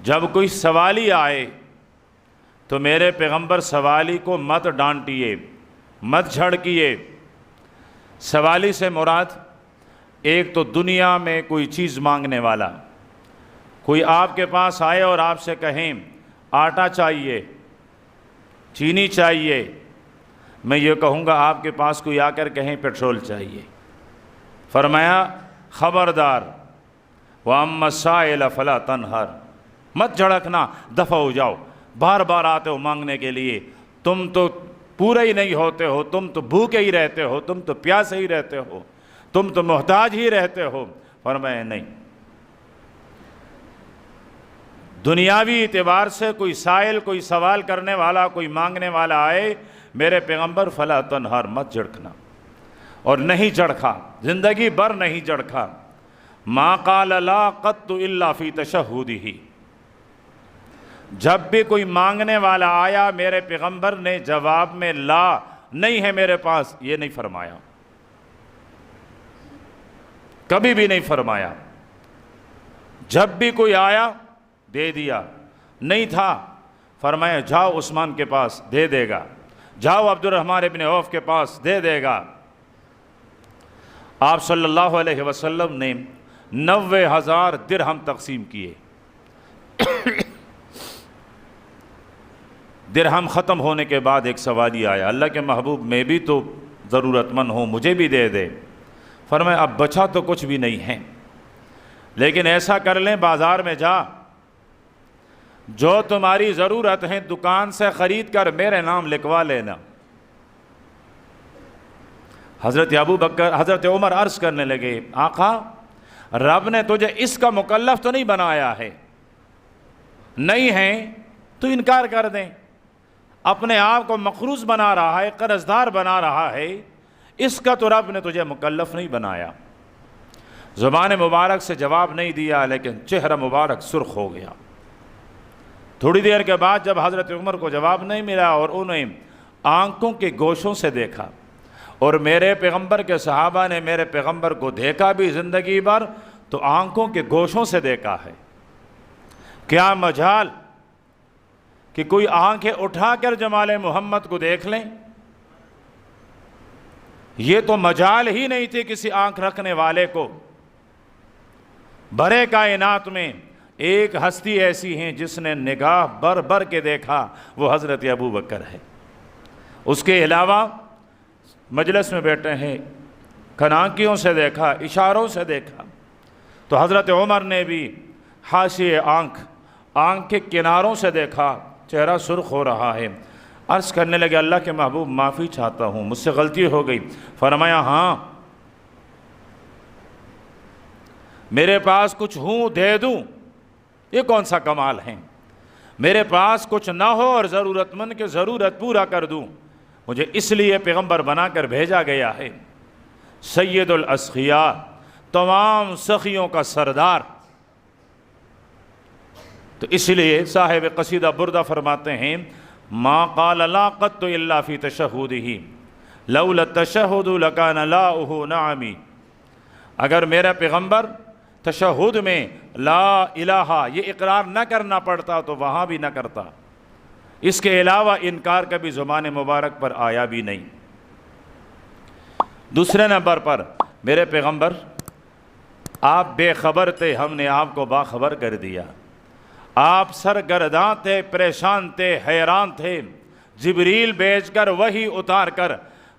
جب کوئی سوالی آئے تو میرے پیغمبر سوالی کو مت ڈانٹیے، مت جھڑکیے۔ سوالی سے مراد ایک تو دنیا میں کوئی چیز مانگنے والا، کوئی آپ کے پاس آئے اور آپ سے کہیں آٹا چاہیے، چینی چاہیے، میں یہ کہوں گا آپ کے پاس کوئی آ کر کہیں پیٹرول چاہیے، فرمایا خبردار وَأَمَّا السَّائِلَ فَلَا تَنْهَرْ، مت جھڑکنا، دفع ہو جاؤ۔ بار بار آتے ہو مانگنے کے لیے، تم تو پورے ہی نہیں ہوتے ہو، تم تو بھوکے ہی رہتے ہو، تم تو پیاسے ہی رہتے ہو، تم تو محتاج ہی رہتے ہو۔ فرمایا نہیں، دنیاوی اعتبار سے کوئی سائل، کوئی سوال کرنے والا، کوئی مانگنے والا آئے، میرے پیغمبر فلا تنہر، مت جھڑکنا۔ اور نہیں جھڑکا، زندگی بھر نہیں جھڑکا۔ ما قال لا قط الا فی تشہدہ، جب بھی کوئی مانگنے والا آیا میرے پیغمبر نے جواب میں لا، نہیں ہے میرے پاس، یہ نہیں فرمایا، کبھی بھی نہیں فرمایا۔ جب بھی کوئی آیا دے دیا، نہیں تھا فرمایا جاؤ عثمان کے پاس، دے دے گا، جاؤ عبد الرحمن ابن عوف کے پاس، دے دے گا۔ آپ صلی اللہ علیہ وسلم نے 90,000 درہم تقسیم کیے۔ درہم ختم ہونے کے بعد ایک سوالی آیا، اللہ کے محبوب میں بھی تو ضرورت مند ہوں، مجھے بھی دے دے۔ فرمایا اب بچا تو کچھ بھی نہیں ہے، لیکن ایسا کر لیں بازار میں جا، جو تمہاری ضرورت ہے دکان سے خرید کر میرے نام لکھوا لینا۔ حضرت عمر عرض کرنے لگے آقا رب نے تجھے اس کا مکلف تو نہیں بنایا ہے، نہیں ہے تو انکار کر دیں، اپنے آپ کو مقروض بنا رہا ہے، قرض دار بنا رہا ہے، اس کا تو رب نے تجھے مکلف نہیں بنایا۔ زبان مبارک سے جواب نہیں دیا، لیکن چہرہ مبارک سرخ ہو گیا۔ تھوڑی دیر کے بعد جب حضرت عمر کو جواب نہیں ملا اور انہیں آنکھوں کے گوشوں سے دیکھا، اور میرے پیغمبر کے صحابہ نے میرے پیغمبر کو دیکھا بھی زندگی بھر تو آنکھوں کے گوشوں سے دیکھا ہے، کیا مجال کہ کوئی آنکھیں اٹھا کر جمال محمد کو دیکھ لیں؟ یہ تو مجال ہی نہیں تھی کسی آنکھ رکھنے والے کو۔ بھرے کائنات میں ایک ہستی ایسی ہیں جس نے نگاہ بر بر کے دیکھا، وہ حضرت ابوبکر ہے۔ اس کے علاوہ مجلس میں بیٹھے ہیں، کھنانکیوں سے دیکھا، اشاروں سے دیکھا۔ تو حضرت عمر نے بھی حاشیے آنکھ کے کناروں سے دیکھا، چہرہ سرخ ہو رہا ہے۔ عرض کرنے لگے اللہ کے محبوب معافی چاہتا ہوں، مجھ سے غلطی ہو گئی۔ فرمایا ہاں میرے پاس کچھ ہوں دے دوں، یہ کون سا کمال ہے؟ میرے پاس کچھ نہ ہو اور ضرورت مند کے ضرورت پورا کر دوں، مجھے اس لیے پیغمبر بنا کر بھیجا گیا ہے، سید الاسخیاء، تمام سخیوں کا سردار۔ تو اس لیے صاحب قصیدہ بردہ فرماتے ہیں ما قال لا قط الا فی تشہدہ لولا التشہد لکان لاؤہ نعمی، اگر میرا پیغمبر تشہد میں لا الہ یہ اقرار نہ کرنا پڑتا تو وہاں بھی نہ کرتا، اس کے علاوہ انکار کبھی زبان مبارک پر آیا بھی نہیں۔ دوسرے نمبر پر میرے پیغمبر آپ بے خبر تھے، ہم نے آپ کو باخبر کر دیا۔ آپ سرگرداں تھے، پریشان تھے، حیران تھے، جبریل بھیج کر وحی اتار کر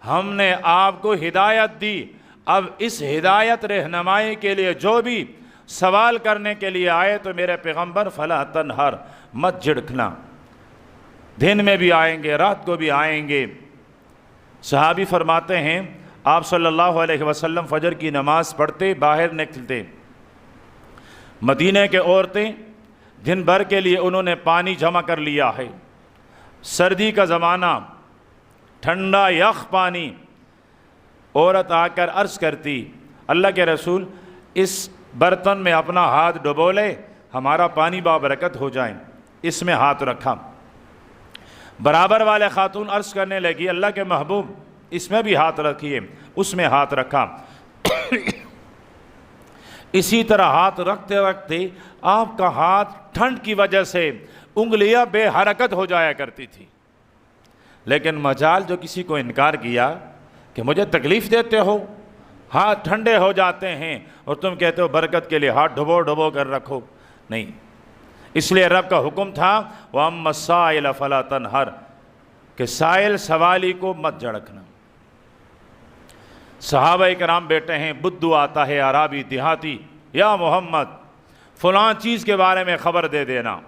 ہم نے آپ کو ہدایت دی۔ اب اس ہدایت رہنمائی کے لیے جو بھی سوال کرنے کے لیے آئے تو میرے پیغمبر فلا تنہر، مت جھڑکنا، دن میں بھی آئیں گے، رات کو بھی آئیں گے۔ صحابی فرماتے ہیں آپ صلی اللہ علیہ وسلم فجر کی نماز پڑھتے باہر نکلتے، مدینہ کے عورتیں دن بھر کے لیے انہوں نے پانی جمع کر لیا ہے، سردی کا زمانہ، ٹھنڈا یخ پانی، عورت آ کر عرض کرتی اللہ کے رسول اس برتن میں اپنا ہاتھ ڈبو لے، ہمارا پانی بابرکت ہو جائیں، اس میں ہاتھ رکھا۔ برابر والے خاتون عرض کرنے لگی اللہ کے محبوب اس میں بھی ہاتھ رکھیے، اس میں ہاتھ رکھا۔ اسی طرح ہاتھ رکھتے رکھتے آپ کا ہاتھ ٹھنڈ کی وجہ سے انگلیاں بے حرکت ہو جایا کرتی تھی، لیکن مجال جو کسی کو انکار کیا کہ مجھے تکلیف دیتے ہو، ہاتھ ٹھنڈے ہو جاتے ہیں اور تم کہتے ہو برکت کے لیے ہاتھ ڈبو ڈبو کر رکھو، نہیں، اس لیے رب کا حکم تھا وَأَمَّا السَّائِلَ فَلَا تَنْهَرْ کہ سائل سوالی کو مت جھڑکنا۔ صحابہ کرام بیٹھے ہیں، بدو آتا ہے عرابی دیہاتی، یا محمد فلاں چیز کے بارے میں خبر دے دینا،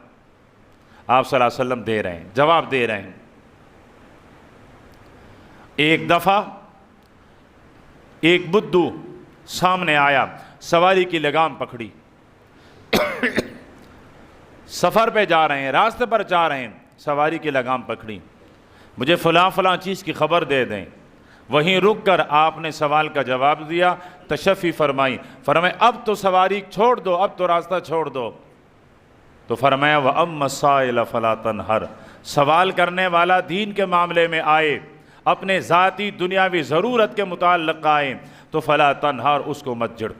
آپ صلی اللہ علیہ وسلم دے رہے ہیں، جواب دے رہے ہیں۔ ایک دفعہ ایک بدو سامنے آیا، سواری کی لگام پکڑی، سفر پہ جا رہے ہیں، راستے پر جا رہے ہیں، سواری کی لگام پکڑی، مجھے فلاں فلاں چیز کی خبر دے دیں۔ وہیں رک کر آپ نے سوال کا جواب دیا، تشفی فرمائی، فرمایا اب تو سواری چھوڑ دو، اب تو راستہ چھوڑ دو۔ تو فرمایا وَأَمَّا السَّائِلَ فَلَا تَنْهَرْ سوال کرنے والا دین کے معاملے میں آئے، اپنے ذاتی دنیاوی ضرورت کے متعلق آئے تو فَلَا تَنْهَرْ اس کو مت جھڑکنا۔